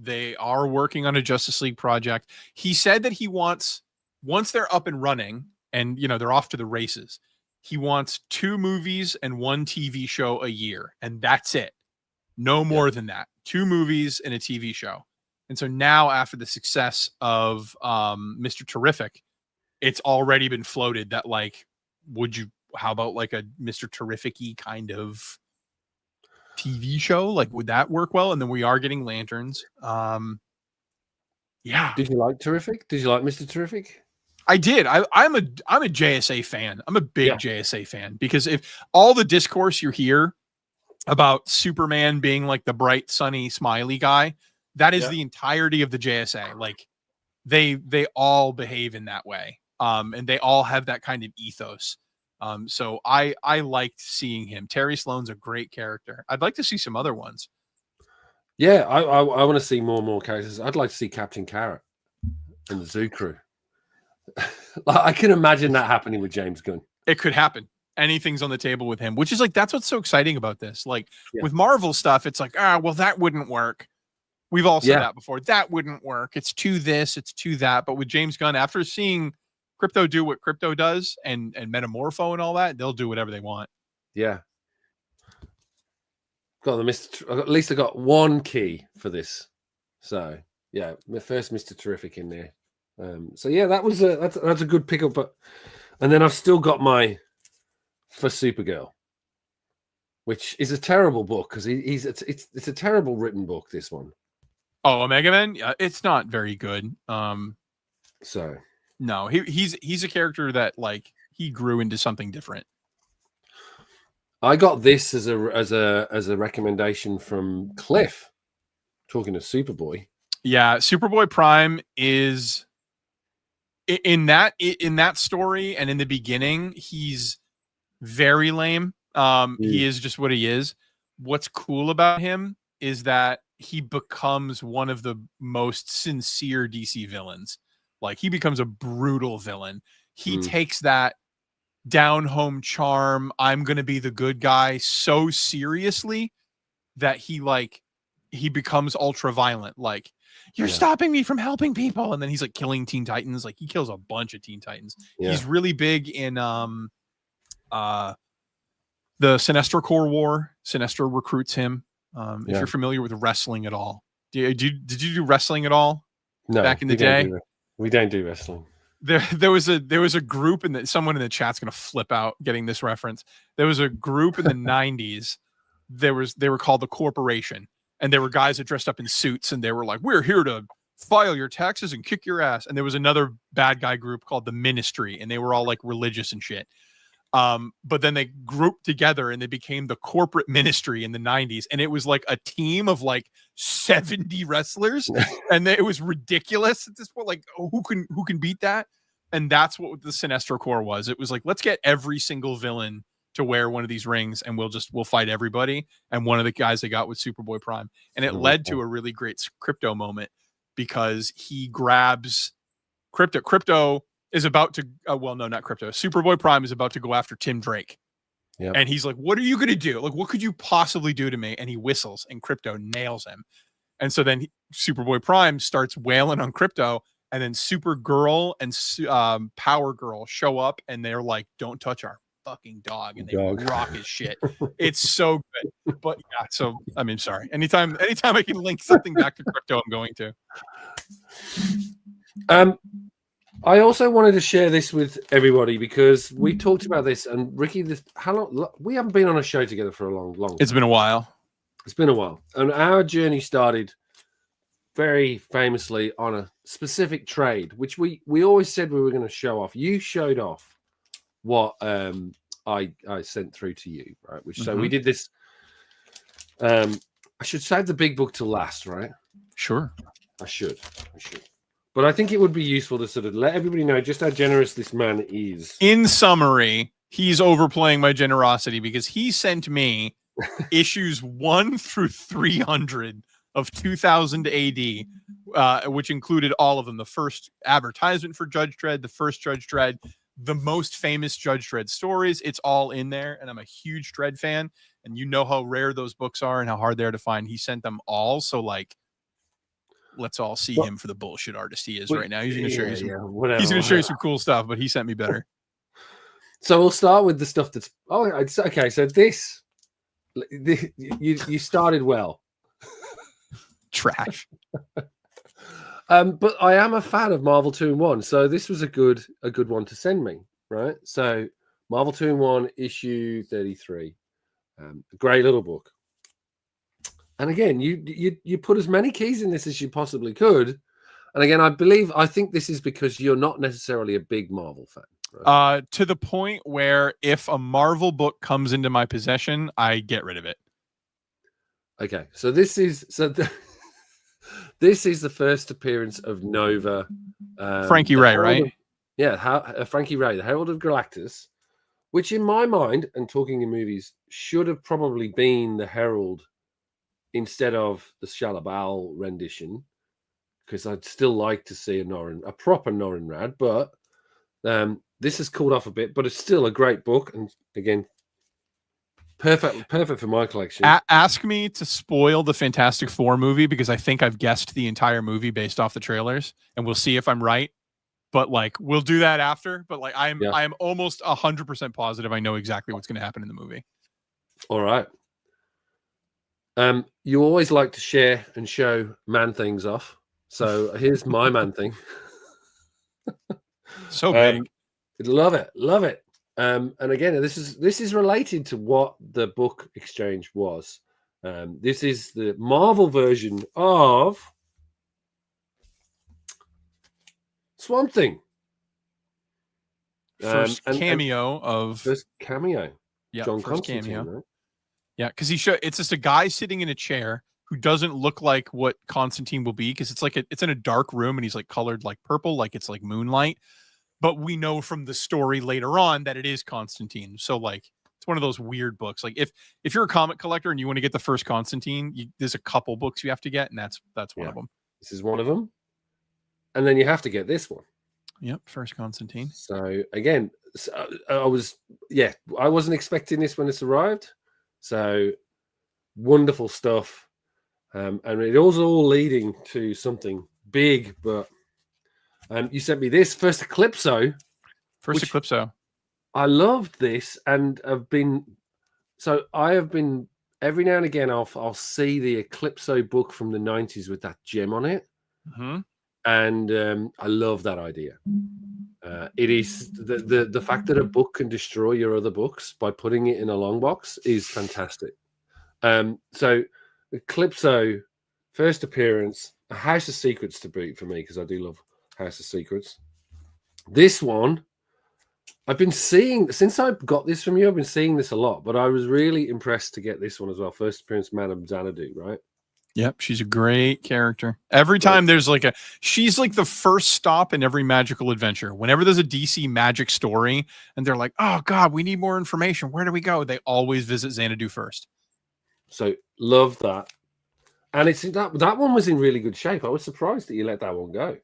They are working on a Justice League project. He said that he wants, once they're up and running and, you know, they're off to the races, he wants 2 movies and 1 TV show a year. And that's it. No more than that. 2 movies and a TV show. And so now after the success of Mr. Terrific, it's already been floated that like, how about like a Mr. Terrific-y kind of TV show? Like, would that work well? And then we are getting Lanterns. Yeah. Did you like Terrific? Did you like Mr. Terrific? I did. I'm a JSA fan. I'm a big JSA fan because if all the discourse you hear about Superman being like the bright, sunny, smiley guy, that is the entirety of the JSA. Like they all behave in that way. And they all have that kind of ethos. So I liked seeing him. Terry Sloan's a great character. I'd like to see some other ones. Yeah, I want to see more and more characters. I'd like to see Captain Carrot and the Zoo Crew. Like, I can imagine that happening with James Gunn. It could happen. Anything's on the table with him, which is like, that's what's so exciting about this. Like with Marvel stuff, it's like, well, that wouldn't work. We've all said that before. That wouldn't work. It's too this, it's too that. But with James Gunn, after seeing Crypto do what Crypto does and Metamorpho and all that, they'll do whatever they want. Yeah. Got at least I got 1 key for this. So yeah, my first Mr. Terrific in there. So yeah, that's a good pickup. But and then I've still got my for Supergirl, which is a terrible book because it's a terrible written book. This one. Oh, Omega Man. It's not very good. So no, he's a character that like he grew into something different. I got this as a recommendation from Cliff, talking to Superboy. Yeah, Superboy Prime is in that story and in the beginning, he's very lame. He is just what he is. What's cool about him is that he becomes one of the most sincere DC villains. Like he becomes a brutal villain. He takes that down home charm, I'm going to be the good guy so seriously that he becomes ultra violent. Like, you're stopping me from helping people. And then he's like killing Teen Titans. Like he kills a bunch of Teen Titans. Yeah. He's really big in the Sinestro Corps War. Sinestro recruits him. If you're familiar with wrestling at all. Did you do wrestling at all? No, back in the day? We don't do wrestling. There was a group someone in the chat's gonna flip out getting this reference. There was a group in the 90s. They were called the Corporation, and there were guys that dressed up in suits, and they were like, "We're here to file your taxes and kick your ass." And there was another bad guy group called the Ministry, and they were all like religious and shit. But then they grouped together and they became the Corporate Ministry in the 90s. And it was like a team of like 70 wrestlers. And it was ridiculous at this point. Like, who can beat that? And that's what the Sinestro Corps was. It was like, let's get every single villain to wear one of these rings and we'll fight everybody. And one of the guys they got was Superboy Prime. And it led to a really great Crypto moment because he grabs Crypto. Crypto is about to, well, no, not Crypto. Superboy Prime is about to go after Tim Drake. Yep. And he's like, what are you going to do? Like, what could you possibly do to me? And he whistles and Crypto nails him. And so then Superboy Prime starts wailing on Crypto. And then Supergirl and Power Girl show up and they're like, don't touch our fucking dog. And they rock his shit. It's so good. But yeah, so, I mean, sorry. Anytime I can link something back to Crypto, I'm going to. I also wanted to share this with everybody because we talked about this, and Ricky, how long we haven't been on a show together for a long time. It's been a while. It's been a while, and our journey started very famously on a specific trade, which we always said we were going to show off. You showed off what I sent through to you, right? Which so we did this I should save the big book till last, right? Sure. I should. But I think it would be useful to sort of let everybody know just how generous this man is. In summary, he's overplaying my generosity because he sent me issues 1 through 300 of 2000 AD, which included all of them. The first advertisement for Judge Dredd, the first Judge Dredd, the most famous Judge Dredd stories. It's all in there. And I'm a huge Dredd fan. And you know how rare those books are and how hard they are to find. He sent them all. So, like, let's all see him for the bullshit artist he is right now. He's going to show you some. He's going to show you some cool stuff, but he sent me better. So we'll start with the stuff that's. Oh, okay. So this you started well. Trash. But I am a fan of Marvel 2-in-1, so this was a good one to send me, right? So Marvel 2-in-1 issue 33, a great little book. And again, you put as many keys in this as you possibly could. And again, I think this is because you're not necessarily a big Marvel fan. Right? To the point where if a Marvel book comes into my possession, I get rid of it. Okay, so this is this is the first appearance of Nova, Frankie Ray, right? Frankie Ray, the Herald of Galactus, which in my mind, and talking in movies, should have probably been the Herald instead of the Shalabal rendition, because I'd still like to see a proper Norrin Rad, but this has cooled off a bit, but it's still a great book, and again, perfect for my collection. Ask me to spoil the Fantastic Four movie because I think I've guessed the entire movie based off the trailers, and we'll see if I'm right. But like, we'll do that after. But like, I am almost 100% positive I know exactly what's going to happen in the movie. All right. You always like to share and show man things off. So here's my man thing. So big. Love it. And again, this is related to what the book exchange was. This is the Marvel version of Swamp Thing. First cameo. Yeah, John first Constantine, cameo. Right? Yeah, because it's just a guy sitting in a chair who doesn't look like what Constantine will be, because it's in a dark room and he's like colored like purple, like it's like moonlight. But we know from the story later on that it is Constantine. So like, it's one of those weird books. Like if you're a comic collector and you want to get the first Constantine, there's a couple books you have to get, and that's one of them. This is one of them, and then you have to get this one. Yep, first Constantine. So again, I wasn't expecting this when this arrived. So wonderful stuff, and it was all leading to something big. But you sent me this first Eclipso. Eclipso. I loved this, and I have been every now and again I'll see the Eclipso book from the 90s with that gem on it, and I love that idea. It is the fact that a book can destroy your other books by putting it in a long box is fantastic. So Eclipso, first appearance, a House of Secrets to boot for me, because I do love House of Secrets. This one, I've been seeing since I got this from you. I've been seeing this a lot, but I was really impressed to get this one as well. First appearance, Madame Xanadu, right? Yep, she's a great character. Every time there's she's like the first stop in every magical adventure. Whenever there's a DC magic story and they're like, oh God, we need more information, where do we go? They always visit Xanadu first. So love that. And it's that one was in really good shape. I was surprised that you let that one go.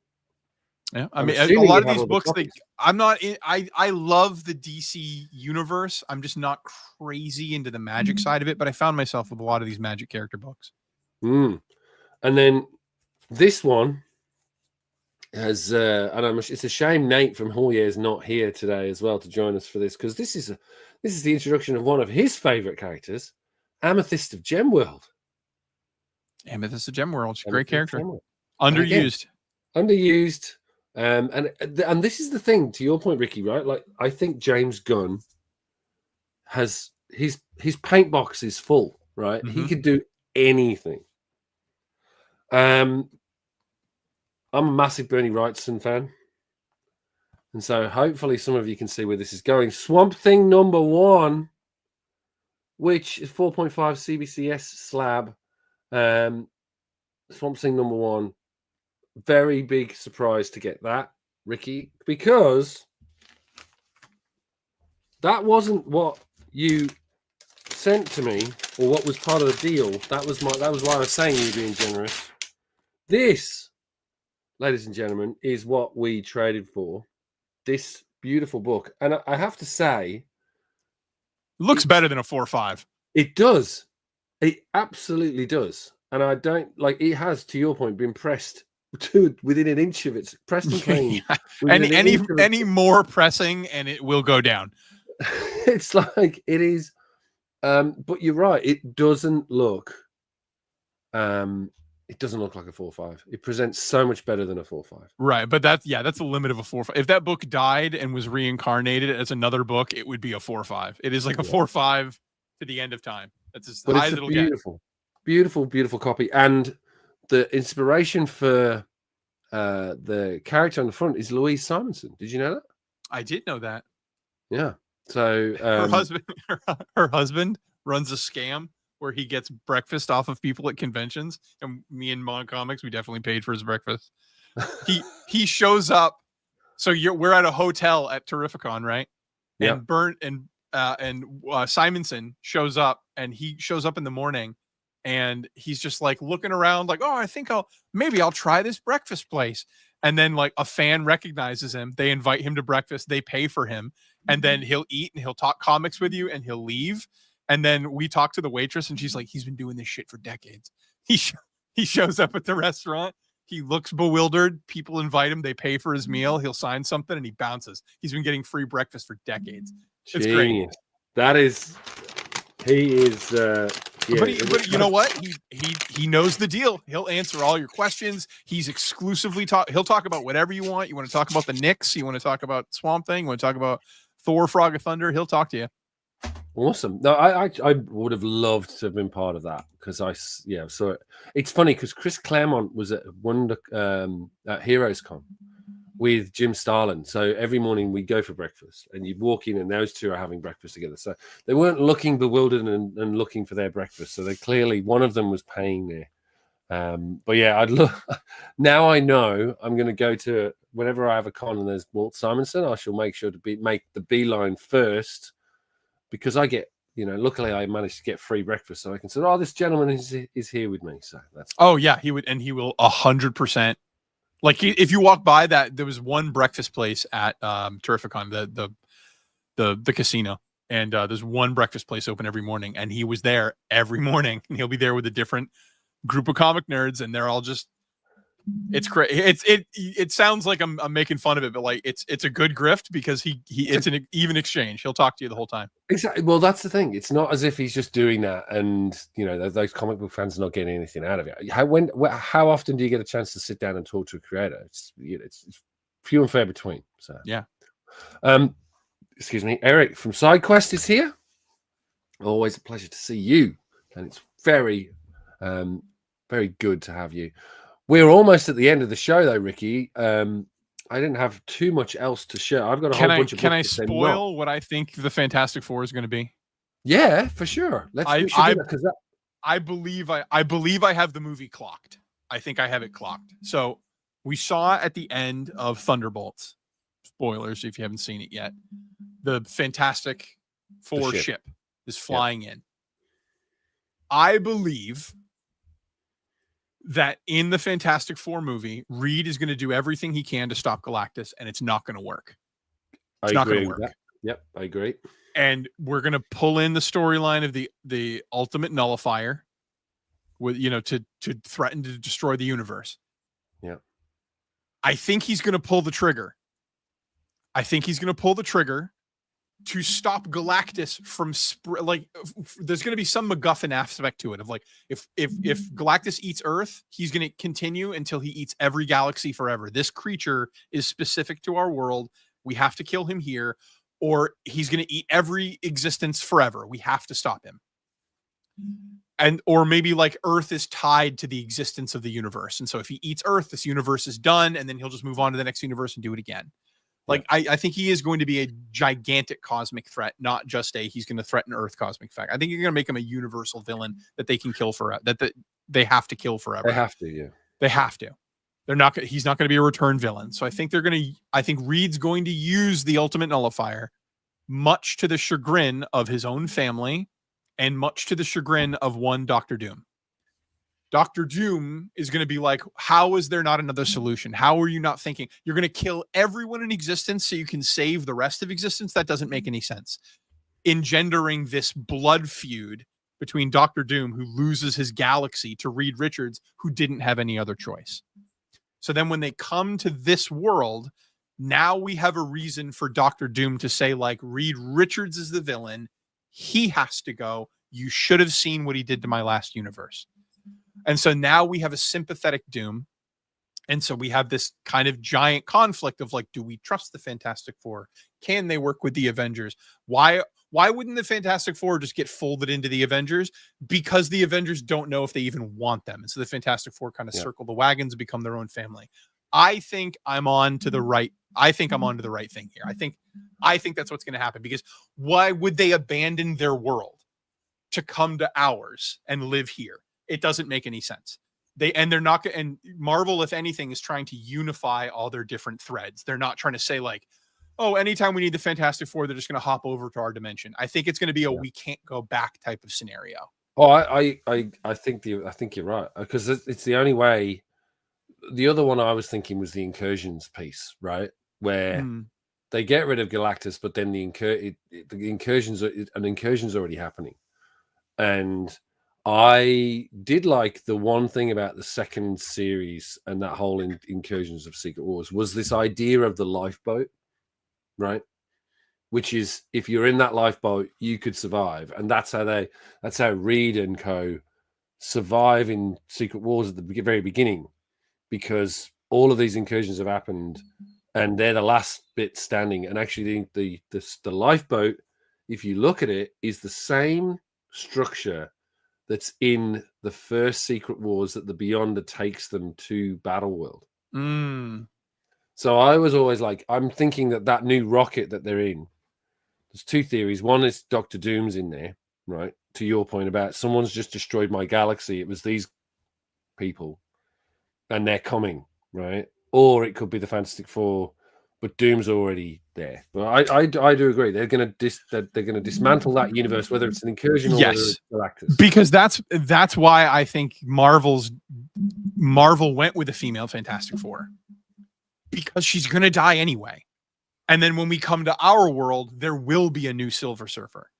Yeah, I mean, a lot of these books, I love the DC universe. I'm just not crazy into the magic side of it, but I found myself with a lot of these magic character books. And then this one has, and it's a shame Nate from Hoyer is not here today as well to join us for this, because this is the introduction of one of his favorite characters, Amethyst of Gemworld. Amethyst of Gemworld, she's a great character. Underused. And this is the thing, to your point, Ricky, right? Like, I think James Gunn has his paint box is full, right? He could do anything. I'm a massive Bernie Wrightson fan, and so hopefully some of you can see where this is going. Swamp Thing #1. which is 4.5 CBCS slab. Swamp Thing #1. Very big surprise to get that, Ricky, because that wasn't what you sent to me or what was part of the deal. That was why I was saying you were being generous. This, ladies and gentlemen, is what we traded for. This beautiful book. And I have to say, it looks better than a 4.5. It does. It absolutely does. And I don't like it has, to your point, been pressed to within an inch of its pressed and clean. Yeah. Any more pressing and it will go down. It's like it is. But you're right, it doesn't look like a 4.5. It presents so much better than a 4.5. Right, but that's the limit of a 4.5. If that book died and was reincarnated as another book, it would be a 4.5. It is like a 4.5 to the end of time. That's as high as it'll get. Beautiful copy. And the inspiration for the character on the front is Louise Simonson. Did you know that? I did know that. Yeah. So her husband runs a scam where he gets breakfast off of people at conventions, and me and Mon Comics, we definitely paid for his breakfast. He shows up. So we're at a hotel at Terrificon, right? Yeah. And Simonson shows up, and he shows up in the morning, and he's just like looking around, like, oh, I think I'll try this breakfast place. And then like a fan recognizes him. They invite him to breakfast. They pay for him. And then he'll eat and he'll talk comics with you and he'll leave. And then we talk to the waitress and she's like, he's been doing this shit for decades. He shows up at the restaurant. He looks bewildered. People invite him. They pay for his meal. He'll sign something and he bounces. He's been getting free breakfast for decades. It's great. That is, he is, yeah. But you know what? He knows the deal. He'll answer all your questions. He's exclusively he'll talk about whatever you want. You want to talk about the Knicks? You want to talk about Swamp Thing? You want to talk about Thor, Frog of Thunder? He'll talk to you. Awesome. No, I would have loved to have been part of that because so it's funny because Chris Claremont was at at Heroes Con with Jim Starlin. So every morning we go for breakfast and you'd walk in and those two are having breakfast together. So they weren't looking bewildered and looking for their breakfast. So they clearly, one of them was paying there. But yeah, now I know I'm going to go to, whenever I have a con and there's Walt Simonson, I shall make sure to make the beeline first because I get, luckily I managed to get free breakfast. So I can say, oh, this gentleman is here with me. So that's. Oh yeah, he will 100%. Like if you walk by that, there was one breakfast place at Terrificon, the casino, and there's one breakfast place open every morning, and he was there every morning, and he'll be there with a different group of comic nerds, and they're all just. It's great. It sounds like I'm making fun of it, but like it's a good grift because it's an even exchange. He'll talk to you the whole time. Exactly. Well, that's the thing. It's not as if he's just doing that, and those comic book fans are not getting anything out of it. How often do you get a chance to sit down and talk to a creator? It's few and fair between. So yeah. Excuse me, Eric from SideQuest is here. Always a pleasure to see you, and it's very, very good to have you. We're almost at the end of the show, though, Ricky. I didn't have too much else to share. I've got a whole bunch of. Can I spoil what I think the Fantastic Four is going to be? Yeah, for sure. I believe I have the movie clocked. I think I have it clocked. So we saw at the end of Thunderbolts. Spoilers if you haven't seen it yet. The Fantastic Four ship is flying in. I believe that in the Fantastic Four movie, Reed is going to do everything he can to stop Galactus, and it's not going to work. It's not going to work. Yep, I agree. And we're going to pull in the storyline of the ultimate nullifier with to threaten to destroy the universe. Yeah. I think he's going to pull the trigger. To stop Galactus from there's going to be some MacGuffin aspect to it of like if Galactus eats Earth, he's going to continue until he eats every galaxy forever. This creature is specific to our world. We have to kill him here, or he's going to eat every existence forever. We have to stop him. Or maybe like Earth is tied to the existence of the universe, and so if he eats Earth, this universe is done, and then he'll just move on to the next universe and do it again. Like, I think he is going to be a gigantic cosmic threat, not just he's going to threaten Earth cosmic fact. I think you're going to make him a universal villain that they can kill forever, that they have to kill forever. They have to, yeah. They have to. They're not. He's not going to be a return villain. So I think they're going to. I think Reed's going to use the Ultimate Nullifier, much to the chagrin of his own family, and much to the chagrin of one Doctor Doom. Doctor Doom is going to be like, how is there not another solution? How are you not thinking? You're going to kill everyone in existence so you can save the rest of existence? That doesn't make any sense. Engendering this blood feud between Doctor Doom, who loses his galaxy, to Reed Richards, who didn't have any other choice. So then when they come to this world, now we have a reason for Doctor Doom to say, like, Reed Richards is the villain. He has to go. You should have seen what he did to my last universe. And so now we have a sympathetic Doom. And so we have this kind of giant conflict of, like, do we trust the Fantastic Four? Can they work with the Avengers? Why wouldn't the Fantastic Four just get folded into the Avengers? Because the Avengers don't know if they even want them. And so the Fantastic Four kind of circle the wagons and become their own family. I think I'm on to the right. I think I'm on to the right thing here. I think that's what's going to happen, because why would they abandon their world to come to ours and live here? It doesn't make any sense. They're not, and Marvel, if anything, is trying to unify all their different threads. They're not trying to say, like, oh, anytime we need the Fantastic Four, they're just going to hop over to our dimension. I think it's going to be a we can't go back type of scenario. Oh, I think you're right, because it's the only way. The other one I was thinking was the incursions piece, right? Where they get rid of Galactus, but then the incursions already happening. And I did like the one thing about the second series and that whole incursions of Secret Wars was this idea of the lifeboat, right? Which is, if you're in that lifeboat, you could survive, and that's how Reed and co survive in Secret Wars at the very beginning, because all of these incursions have happened, and they're the last bit standing. And actually, the lifeboat, if you look at it, is the same structure that's in the first Secret Wars that the Beyonder takes them to Battleworld. So I was always like, I'm thinking that new rocket that they're in, there's two theories. One is Doctor Doom's in there, right? To your point about someone's just destroyed my galaxy. It was these people, and they're coming, right? Or it could be the Fantastic Four, but Doom's already there. But I do agree. They're going to dismantle that universe, whether it's an incursion or whether it's Galactus. Because that's why I think Marvel went with a female Fantastic Four, because she's going to die anyway. And then when we come to our world, there will be a new Silver Surfer.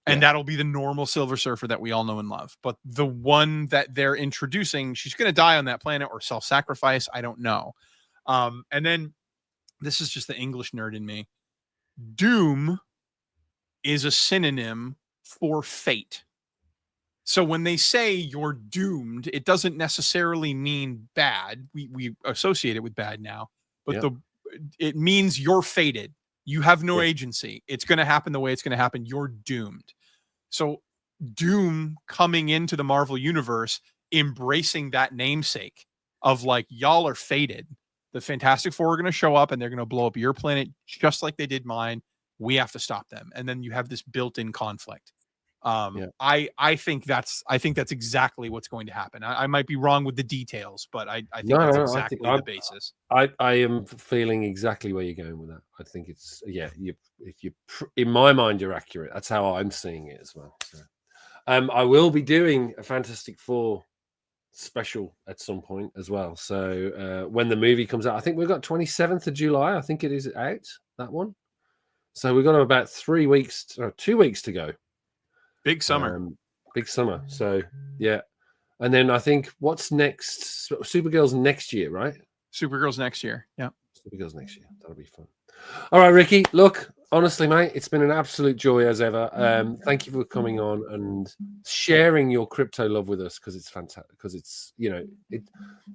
And that'll be the normal Silver Surfer that we all know and love. But the one that they're introducing, she's going to die on that planet or self-sacrifice. I don't know. And then this is just the English nerd in me. Doom is a synonym for fate. So when they say you're doomed, it doesn't necessarily mean bad. We associate it with bad now, but it means you're fated. You have no agency. It's going to happen the way it's going to happen. You're doomed. So Doom coming into the Marvel universe, embracing that namesake of, like, y'all are fated. The Fantastic Four are going to show up and they're going to blow up your planet just like they did mine. We have to stop them. And then you have this built-in conflict. I think that's exactly what's going to happen. I might be wrong with the details, but I think that's exactly the basis. I am feeling exactly where you're going with that. I think it's in my mind, you're accurate. That's how I'm seeing it as well. So, I will be doing a Fantastic Four special at some point as well. So when the movie comes out, I think we've got 27th of July. I think it is out, that one. So we've got about 2 weeks to go. Big summer. So, yeah. And then I think what's next? Supergirl's next year, right? Supergirl's next year. Yeah. Supergirl's next year. That'll be fun. All right, Ricky. Look, honestly, mate, it's been an absolute joy as ever. Thank you for coming on and sharing your crypto love with us, because it's fantastic. Because it's,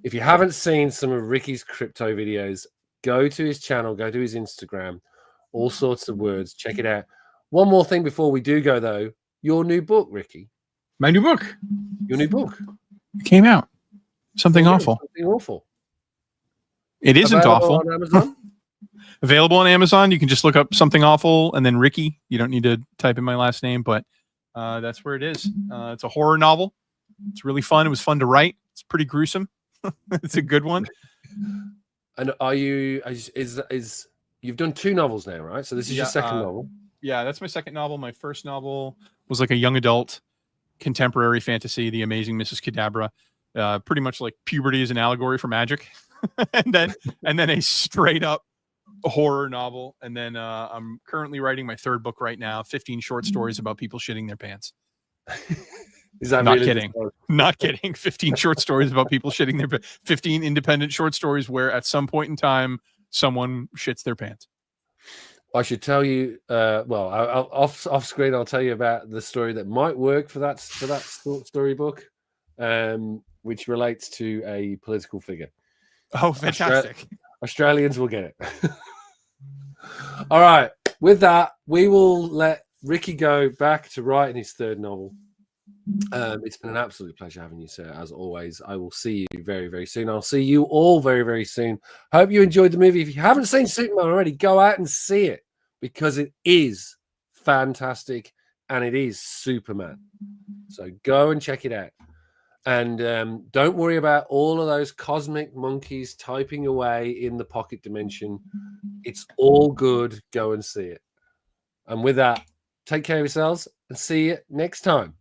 if you haven't seen some of Ricky's crypto videos, go to his channel, go to his Instagram, all sorts of words. Check it out. One more thing before we do go, though. Your new book, Ricky. My new book. Your new book. It came out. Something awful. Something awful. It isn't Available awful. on Amazon? Available on Amazon. You can just look up Something Awful and then Ricky. You don't need to type in my last name, but that's where it is. It's a horror novel. It's really fun. It was fun to write. It's pretty gruesome. It's a good one. And are you you've done 2 novels now, right? So this is your second novel. Yeah, that's my second novel. My first novel was like a young adult contemporary fantasy, The Amazing Mrs. Cadabra. Pretty much like puberty is an allegory for magic. and then a straight up horror novel. And then I'm currently writing my third book right now, 15 short stories about people shitting their pants. Is that not really kidding? Not kidding. 15 short stories about people shitting their pants. 15 independent short stories where at some point in time someone shits their pants. I should tell you. Well, off screen, I'll tell you about the story that might work for that storybook, which relates to a political figure. Oh, fantastic! Australians will get it. All right. With that, we will let Ricky go back to writing his third novel. It's been an absolute pleasure having you, sir, as always. I will see you very, very soon. I'll see you all very, very soon. Hope you enjoyed the movie. If you haven't seen Superman already, go out and see it because it is fantastic and it is Superman. So go and check it out. And don't worry about all of those cosmic monkeys typing away in the pocket dimension. It's all good. Go and see it. And with that, take care of yourselves and see you next time.